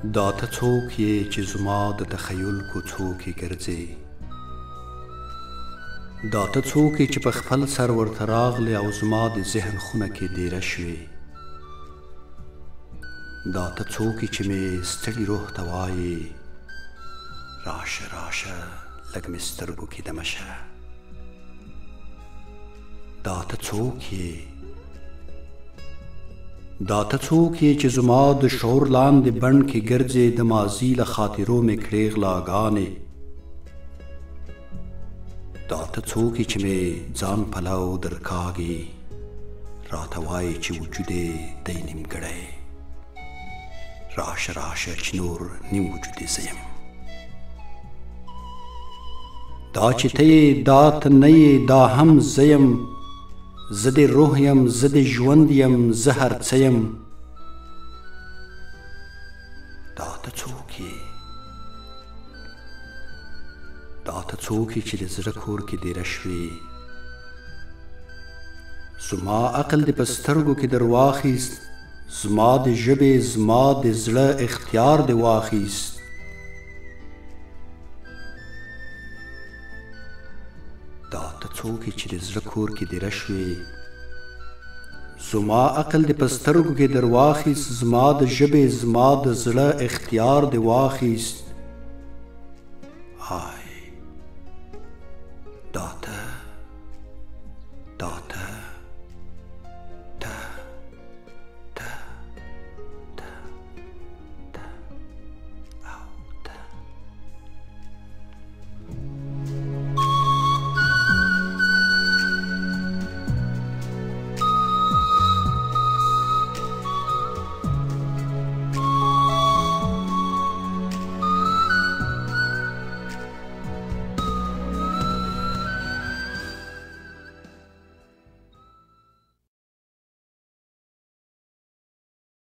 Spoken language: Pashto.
دا ته څوک یې چې زما د تخیل کوڅو کې ګرځې دا ته څوک یې چې په خپل سر ورته راغلې او زما د ذهن خونه کې دیره شوې دا ته څوک یې چې مې ستړي روح ته وایې راشه راشه لږ مې سترګو کې دمه شه دا ته څوک یې دا ته څوک یې چې زما د شعور لاندې بڼ کې ګرځې د ماضي له خاطرو مې کړې غلاګانې دا ته څوک یې چې مې ځان پلو درکاږي راته وایې چې وجود یې دی نیمګړی راشه راشه چې نور نیم وجود یې زه یم دا چې ته یې دا ته نه یې دا هم زه یم زه د روح یم زه د ژوند یم زه هر څه یم دا ته څوک یې دا ته څوک یې چې د زړه کور کې دیره شوې زما عقل دې په سترګو کې در واخیست زما د ژبې زما د زړه اختیار دې واخیست دا ته څوک یې چې د زړه کور کې دیره شوې زما عقل دې په سترګو کې در واخیست زما د ژبې زما د زړه اختیار دې واخیست آی